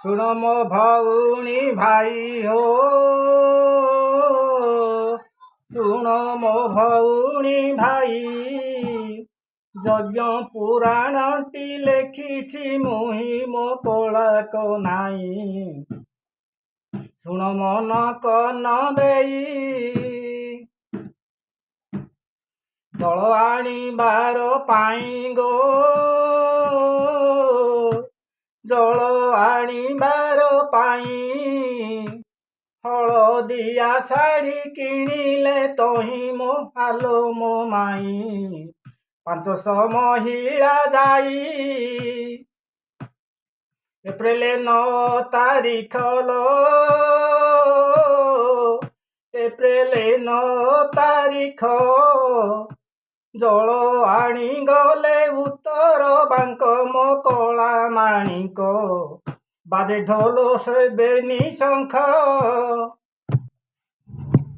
ଶୁଣ ମୋ ଭଉଣୀ ଭାଇ ହୋ, ଶୁଣ ମୋ ଭଉଣୀ ଭାଇ, ଯଜ୍ଞ ପୁରାଣଟି ଲେଖିଛି ମୁହିଁ ମୋ କୋଳାକ ନାଇଁ। ଶୁଣ ମନ କନ ଦେଇ, ଜଳ ଆଣିବାର ପାଇଁ ଗୋ, ଜଳ ଆଣିବାର ପାଇଁ ହଳଦିଆ ଶାଢ଼ୀ କିଣିଲେ ତହିଁ ମୋ ଆଲୋ ମୋ ମାଇଁ। 500 ମହିଳା ଯାଇ ଏପ୍ରିଲ 9 ତାରିଖ ଲୋ, ଏପ୍ରିଲ 9 ତାରିଖ ଜଳ ଆଣି ଗଲେ ଉତ୍ତର ବାଙ୍କ ମୋ କଳା ମାଣିକ। ବାଜେ ଢୋଲ ସେବେନି ଶଙ୍ଖ,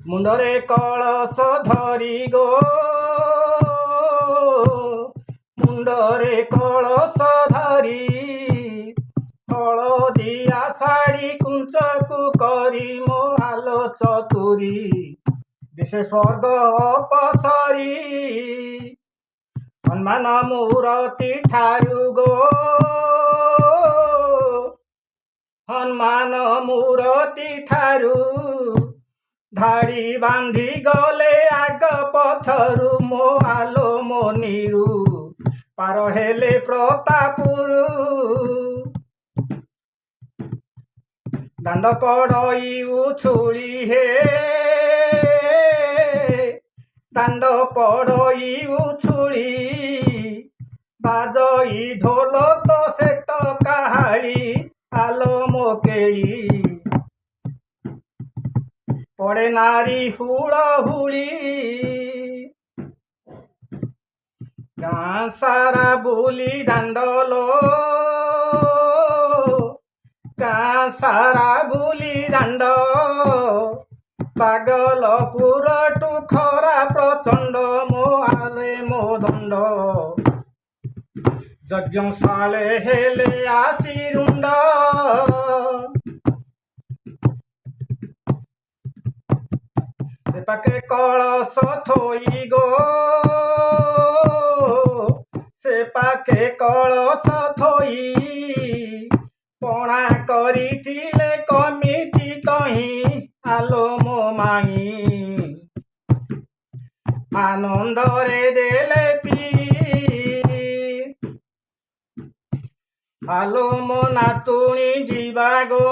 ମୁଣ୍ଡରେ କଳସ ଧରି ଗୋ, ମୁଣ୍ଡରେ କଳସ ଧରି ହଳଦିଆ ଶାଢ଼ୀ କୁଞ୍ଚକୁ କରି ମୋ ଆଲୋ ଚତୁରୀ ଦିଶେ ସ୍ୱର୍ଗ ଅପସରି। ହନୁମାନ ମୂରତି ଠାରୁ ଗୋ, ହନୁମାନ ମୂରତି ଠାରୁ ଧାଡ଼ି ବାନ୍ଧି ଗଲେ ଆଗ ପଥରୁ ମୋ ଆଲୋ ମୋ ନିରୁ ପାର ହେଲେ ପ୍ରତାପରୁ। ଦାଣ୍ଡ ପଡ଼ଇ ଉଛୁଳି ହେ, ଦାଣ୍ଡ ପଡ଼ଇ ଉଛୁଳି ବାଜଇ ଢୋଲ ତ ସେଟ କାହାଳି ଆଲୋ ମୋ କେଳି। ପଡ଼େ ନାରୀ ହୁଳହୁଳି, ଗାଁ ସାରା ବୁଲି ଦାଣ୍ଡ ଲୋ, ଗାଁ ସାରା ବୁଲି ଦାଣ୍ଡ ପାଗଲପୁର ଟୁ ଖରା ପ୍ରଚଣ୍ଡ ମୋ ଆଲେ ମୋ ଦଣ୍ଡ। ଯଜ୍ଞଶାଳେ ହେଲେ ଆସି ରୁଣ୍ଡ, ସେ ପାଖେ କଳସ ଥୋଇ ଗୋ, ସେ ପାଖେ କଳସ ଥୋଇ ପଣା କରିଥିଲେ କମିଟି ତହିଁ ଆଲୋ ମୋ ମାଇଁ। ଆନନ୍ଦରେ ଦେଲେ ପିଇ ଆଲୋ ମୋ ନାତୁଣୀ ଯିବା ଗୋ,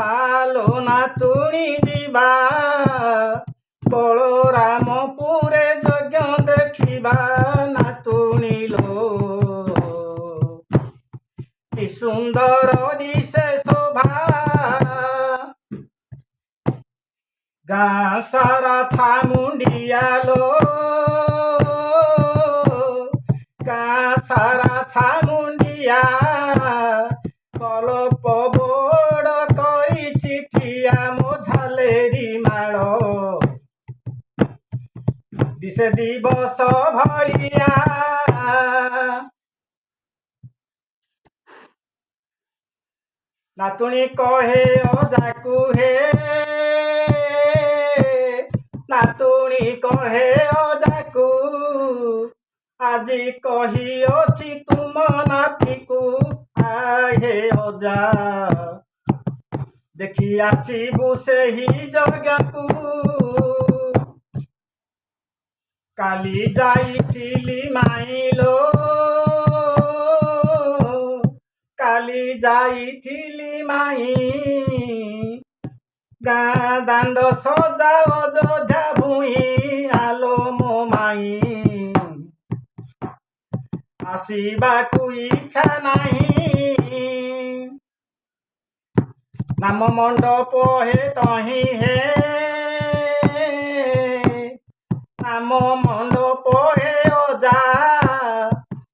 ଆଲୋ ନାତୁଣୀ ଯିବା ବଳରାମପୁରେ ଯଜ୍ଞ ଦେଖିବା ନାତୁଣୀ ଲୋ। କି ସୁନ୍ଦର ଦିଶେ ଶୋଭା, ଗାଁ ସାରା ଛାମୁଣ୍ଡିଆ ଲୋ, ଗାଁ ସାରା ଛାମୁଣ୍ଡିଆ କଳପ ବୋଡ଼ କରିଛି ଠିଆ ମୋ ଝାଲେରି ମାଳ। ଦିଶେ ଦିବସ ଭଳିଆ, ନାତୁଣୀ କହେ ଅଜାକୁ ହେ, ନାତୁଣୀ କହେ ଅଜାକୁ ଆଜି କହିଅଛି ତୁମ ନାତିକୁ। ଆହେ ଅଜା ଦେଖି ଆସିବୁ ସେହି ଯଜ୍ଞକୁ, କାଲି ଯାଇଥିଲି ମାଇଲୋ, କାଲି ଯାଇଥିଲି ମାଇଁ। ଗାଁ ଦାଣ୍ଡ ସଜା ଅଯୋଧ୍ୟା ଭୂଇଁ ଆଲୋ ମୋ ମାଇଁ। ଆସିବାକୁ ଇଚ୍ଛା ନାହିଁ, ନାମ ମଣ୍ଡପ ହେ ତହିଁ ହେ, ନାମ ମଣ୍ଡପ ହେ ଅଜା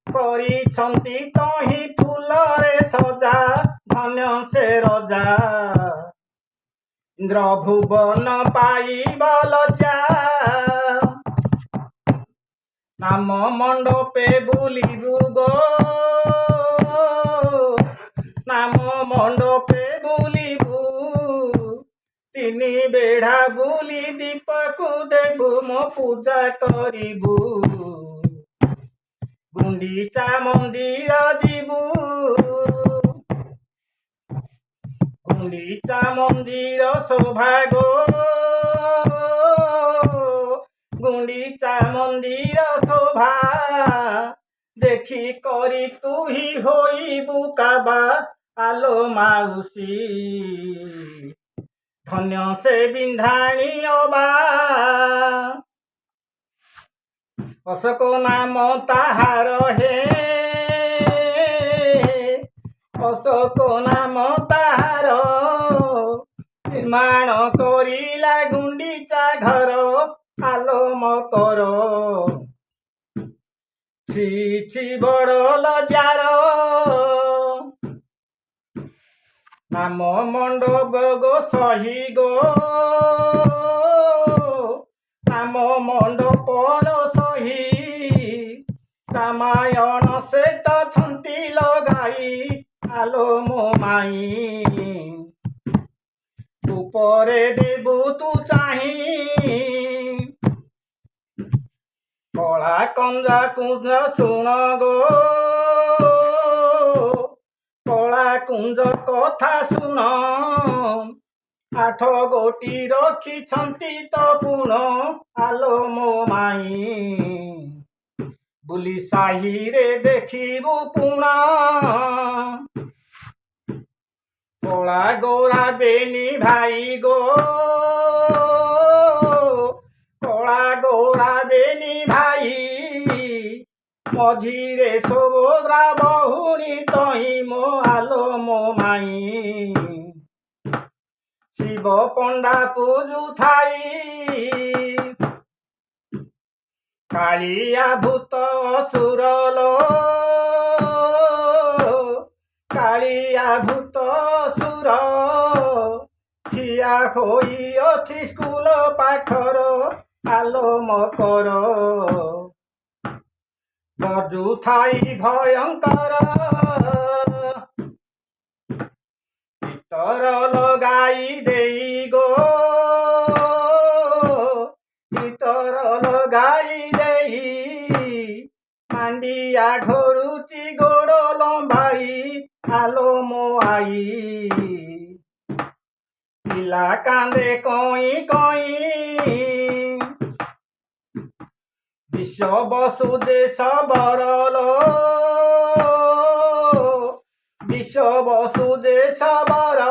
କରିଛନ୍ତି ତହିଁ ଫୁଲରେ ସଜା। ଧନ୍ୟ ସେ ରଜା ଇନ୍ଦ୍ର ଭୁବନ ପାଇବ ଲଜ୍ଜା। ନାମ ମଣ୍ଡପେ ବୁଲିବୁ ଗୋ, ମଣ୍ଡପେ ବୁଲିବୁ ତିନି ବେଢ଼ା ବୁଲି ଦୀପକୁ ଦେବୁ ମୋ ପୂଜା କରିବୁ ଗୁଣ୍ଡିଚା ମନ୍ଦିର ଯିବୁ ଗୁଣ୍ଡିଚା ମନ୍ଦିର ସୌଭାଗ ଗୁଣ୍ଡିଚା ମନ୍ଦିର ଶୋଭା ଦେଖି କରି ତୁହି ହୋଇବୁ କାବା ଆଲୋ ମାଉସୀ ଧନ୍ୟ ସେ ବିନ୍ଧାଣି ଅବା ଅଶୋକ ନାମ ତାହାର ହେ ଅଶୋକ ନାମ ତାହାର ନିର୍ମାଣ କରିଲା ଗୁଣ୍ଡିଚା ଘର ଆଲୋ ମକର ଛି ଛି ବଡ଼ ଲଜାର ନାମ ମଣ୍ଡପ ଗୋ ସହି ଗୋ ନାମ ମଣ୍ଡପର ସହି ରାମାୟଣ ସେଟ ଛନ୍ତି ଲଗାଇ ଆଲୋ ମୋ ମାଇଁ ଉପରେ ଦେବୁ ତୁ ଚାହିଁ କଳା କଞ୍ଜା କୁଞ୍ଜ ଶୁଣ ଗୋ କଳା କୁଞ୍ଜ କଥା ଶୁଣ ଆଠ ଗୋଟି ରଖିଛନ୍ତି ତ ପୁଣ ଆଲୋ ମୋ ମାଇଁ ବୁଲି ସାହିରେ ଦେଖିବୁ ପୁଣା କଳା ଗୋରା ବେନି ଭାଇ ଗୋ କଳା ଗୋରା ବେନି ଭାଇ ମଝିରେ ସୁଭଦ୍ରା ବହୁଣୀ ତହିଁ ମୋ ଆଲୋ ମୋ ମାଇଁ ଶିବ ପଣ୍ଡା ପୂଜୁ ଥାଇ କାଳିଆ ଭୂତ ଅସୁରଲୋ କାଳିଆ ଭୂତ ଅସୁର ଠିଆ ହୋଇଅଛି ସ୍କୁଲ ପାଖର ଆଲୋ ମକର ଗଜୁ ଥାଇ ଭୟଙ୍କର ଇତର ଲଗାଇ ଦେଇ ଗୋ ଇତର ଲଗାଇ ଦେଇ ମାଣ୍ଡିଆ ଘୋରୁଚି ଗୋଡ଼ ଲମ୍ବାଇ ଆଲୋ ମୋ ଆଇ ପିଲା କାନ୍ଦେ କଇଁ କଇଁ ବିଷ ବସୁଦେ ସବରଲୋ ବିଷ ବସୁଦେ ସବର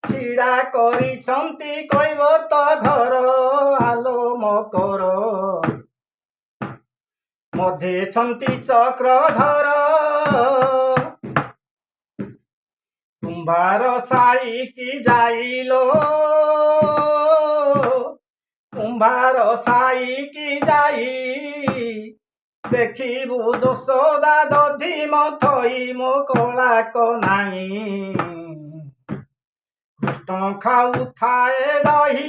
ଛିଡ଼ା କରିଛନ୍ତି କୈବର୍ତ୍ତ ଘର ଆଲୋ ମକର ମଧ୍ୟେଛନ୍ତି ଚକ୍ରଧର କୁମ୍ଭାର ସାଇକି ଯାଇଲୋ କୁମ୍ଭାର ସାଇକି ଯାଇ ଦେଖିବୁ ଯଶୋଦା ଦଧି ମଥଇ ମୋ କଳା କନାଇଁ କୃଷ୍ଣ ଖାଉଥାଏ ଦହି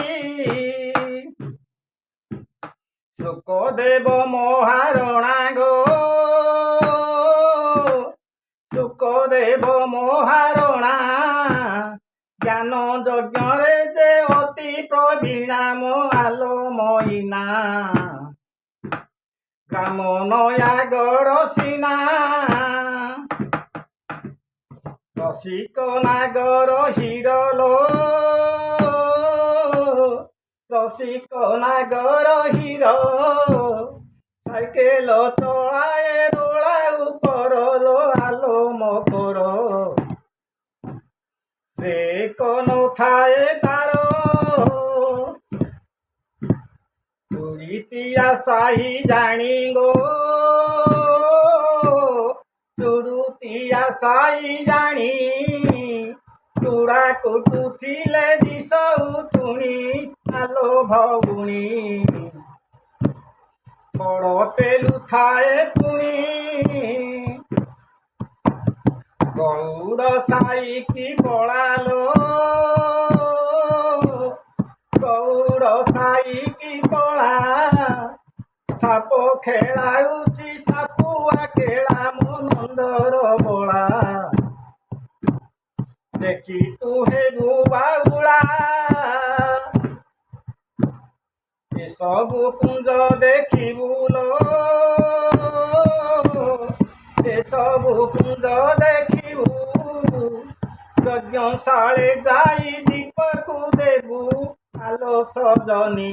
ଶୁକଦେବ ମହାରଣା ଗୋ ଶୁକଦେବ ମହାରଣା ଜ୍ଞାନ ଯଜ୍ଞରେ ଯେ ଅତି ପ୍ରବୀଣା ମୋ ଆଲୋ ମଇନା ଗ୍ରାମ ନୟାଗଡ଼ ସିନା ରସିକ ନାଗର ହିରଲୋ ରସିକ ନାଗର ହିର ସାଇକେଲ ଚଳାଏ ଦୋଳା ଉପରଲୋ ଆଲୋ ମକର ସେ ନଥାଏ ତାର ଚୁଡ଼ିତିଆ ସାହି ଜାଣି ଗୋ ଚୁଡ଼ୁତିଆ ସାହି ଜାଣି ଚୁଡ଼ା କୁଟୁଥିଲେ ଦିଶ ଉତୁଣି ଆଲୋ ଭଗୁଣୀ ବଡ଼ ପେଲୁଥାଏ ପୁଣି ଗଉଡ଼ ସାଇକି ପଳାଲୋ ଗଉଡ଼ ସାଇକି ପଳା ସାପ ଖେଳାଉଛି, ସାପୁଆ ଖେଳା ମୋ ନନ୍ଦର ବଳା। ଦେଖି ତୁ ହେବୁ ବାଉଳା। ଏସବୁ କୁଞ୍ଜ ଦେଖିବୁ ଲୋ, ଏସବୁ କୁଞ୍ଜ ଦେଖିବୁ। ଯଜ୍ଞଶାଳେ ଯାଇ ଦୀପକୁ ଦେବୁ ଆଲୋ ସଜନୀ।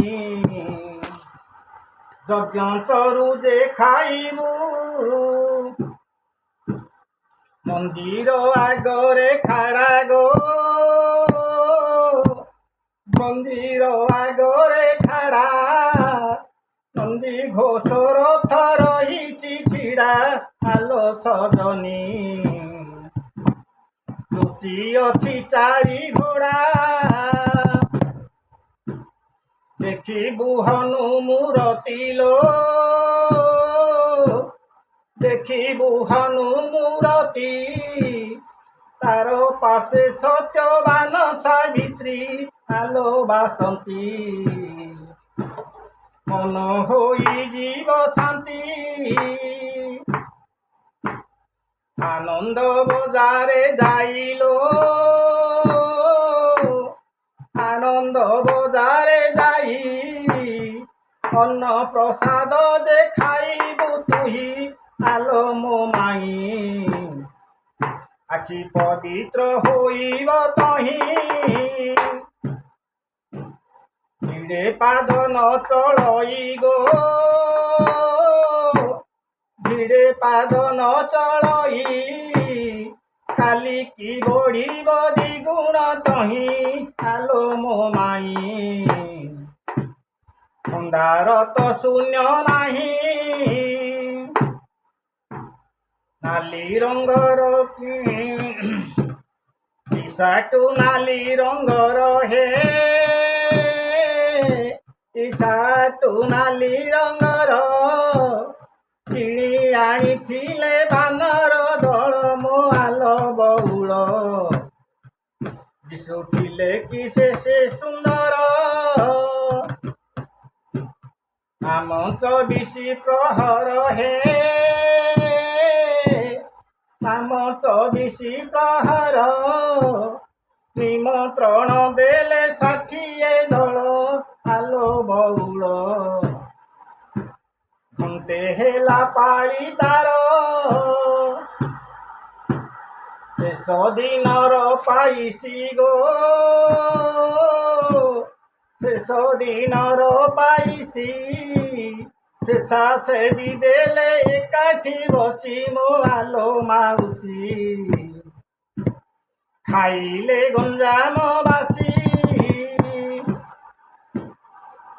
ଯଜ୍ଞ ଚରୁ ଯେ ଖାଇବୁ, ମନ୍ଦିର ଆଗରେ ଖାଡ଼ା ଗୋ, ମନ୍ଦିର ଆଗରେ ଖାଡ଼ା। ନନ୍ଦୀ ଘୋଷ ରଥ ରହିଛି ଛିଡ଼ା ଆଲୋ ସଜନୀ। ଲୁଚି ଅଛି ଚାରି ଘୋଡ଼ା, ଦେଖିବୁ ହନୁମୂରତି ଲୋ, ଦେଖିବୁ ହନୁମୂରତି। ତାର ପାଶେ ସତ୍ୟବାନ ସାବିତ୍ରୀ ଆଲୋ ବାସନ୍ତୀ। ମନ ହୋଇଯିବ ଶାନ୍ତି, ଆନନ୍ଦ ବଜାରେ ଯାଇଲୋ, ଆନନ୍ଦ ବଜାରେ ଯାଇ। ଅନ୍ନ ପ୍ରସାଦ ଯେ ଖାଇବୁ ତୁହି ଆଲୋ ମୋ ମାଇଁ। ଆଖି ପବିତ୍ର ହୋଇବ ତହିଁ, ଭିଡ଼େ ପାଦ ନ ଚଳଇ ଗୋ, ଭିଡ଼େ ପାଦ ନ ଚଳଇ। କାଲି କି ବଢ଼ିବ ଦ୍ୱିଗୁଣ ତହିଁ ଆଲୋ ମୋ ମାଇଁ। ଭଣ୍ଡାର ତ ଶୂନ୍ୟ ନାହିଁ, ନାଲି ରଙ୍ଗର ଟି-ସାର୍ଟ ନାଲି ରଙ୍ଗର ହେ, ଟି-ସାର୍ଟ ନାଲି ରଙ୍ଗର। କିଣି ଆଣିଥିଲେ ବାନର ଦଳ ମୋ ଆଲୋ ବଉଳ। ଦିଶୁଥିଲେ କି ସେ ସୁନ୍ଦର, ଆମ 24 ପ୍ରହର ହେ, ଆମ 24 ପ୍ରହର। ନିମନ୍ତ୍ରଣ ଦେଲେ 60 ଦଳ ଆଲୋ ବଉଳ। ଘଣ୍ଟେ ହେଲା ପାଳି ତାର, ଶେଷ ଦିନର ପାଇସି ଗୋ, ଶେଷ ଦିନର ପାଇସି। ସ୍ୱେଚ୍ଛାସେବୀ ଦେଲେ ଏକାଠି ବସି ମୋ ଆଲୋ ମାଉସୀ। ଖାଇଲେ ଗଞ୍ଜାମ ବାସି,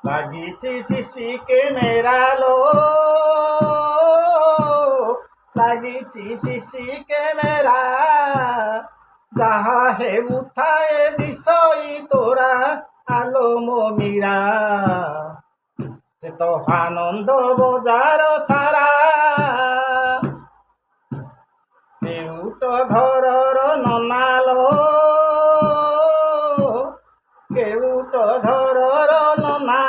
ଲାଗିଛି ସିସି କ୍ୟାମେରା ଲୋ, ଲାଗିଛି ସିସି କ୍ୟାମେରା। ଯାହା ହେଉଥାଏ ଦିଶଇ ତୋରା ଆଲୋ ମୋ ମୀରା। ସେ ତ ଆନନ୍ଦ ବଜାର ସାରା, କେଉଟ ଘରର ନନା ଲୋ, କେଉଟ ଘରର ନନା।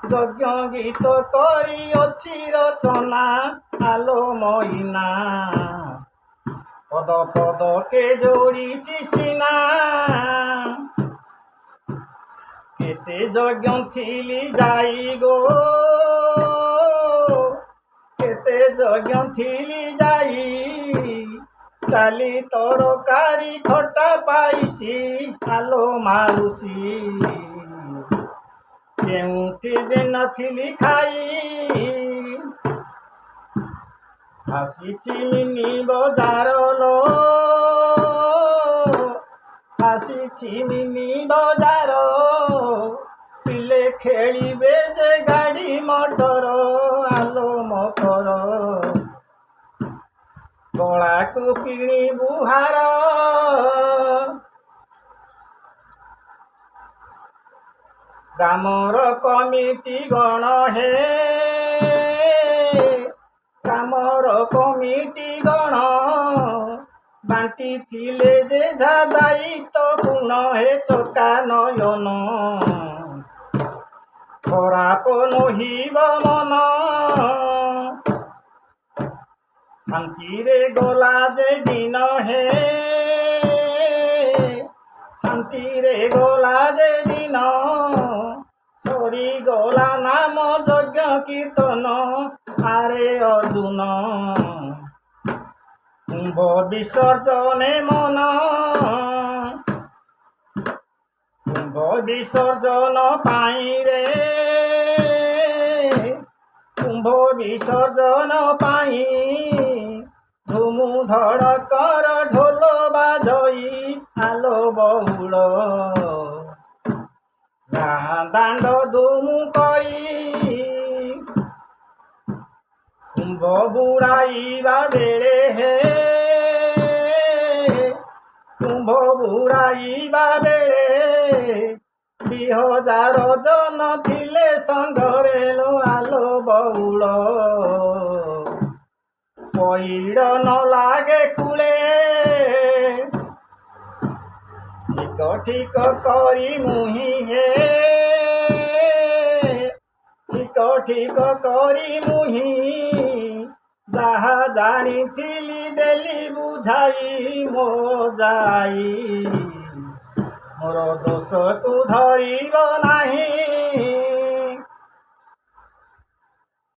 ଯଜ୍ଞ ଗୀତ କରି ଅଛି ରଚନା ଆଲୋ ମଇନା। ପଦ ପଦ କେ ଯୋଡ଼ିଛି ସିନା, କେତେ ଯଜ୍ଞ ଥିଲି ଯାଇ ଗୋ, କେତେ ଯଜ୍ଞ ଥିଲି ଯାଇ। କାଲି ତରକାରୀ ଖଟା ପାଇସି ଆଲୋ ମାଉସୀ। କେଉଁଠି ଯେ ନଥିଲି ଖାଇ, ଆସିଛି ମିନି ବଜାର ଲୋ, ଆସିଛି ମିନି ବଜାର। ପିଲେ ଖେଳିବେ ଯେ ଗାଡ଼ି ମଟର ଆଲୋ ମଟର। ଗଳାକୁ କିଣିବୁ ହାର, ଗ୍ରାମର କମିଟି ଗଣ ହେ, ଗ୍ରାମର କମିଟି ଗଣ। ବାଣ୍ଟିଥିଲେ ଯେ ଯା ଦାୟିତ୍ୱ ଗୁଣ ହେ ଚକା ନୟନ। ଖରାପ ନହିବ ମନ, ଶାନ୍ତିରେ ଗଲା ଯେ ଦିନ ହେ, ଶାନ୍ତିରେ ଗଲା ଯେ ଦିନ ସରିଗଲା ନାମ ଯଜ୍ଞ କୀର୍ତ୍ତନ ଆରେ ଅର୍ଜୁନ କୁମ୍ଭ ବିସର୍ଜନେ ମନ କୁମ୍ଭ ବିସର୍ଜନ ପାଇଁ ରେ କୁମ୍ଭ ବିସର୍ଜନ ପାଇଁ ଧୁମୁ ଧଡ଼କର ଢୋଲ ବାଜଇ ଆଲୋ ବହୁଳ ଗାଁ ଦାଣ୍ଡ ଧୁମୁ କଇ କୁମ୍ଭ ବୁଡ଼ାଇବା ବେଳେ ହେ କୁମ୍ଭ ବୁଡ଼ାଇବା ବେଳେ 2000 ଜନ ଥିଲେ ସଂଘରେ ଲୋ ଆଲୋ ବଉଳ ପଇଡ଼ ନ ଲାଗେ କୂଳେ ଠିକ ଠିକ କରି ମୁହିଁ ହେ ଠିକ ଠିକ କରି ମୁହିଁ ଯାହା ଜାଣିଥିଲି ଦେଲି ବୁଝାଇ ମୋ ଯାଇ ମୋର ଦୋଷକୁ ଧରିବ ନାହିଁ।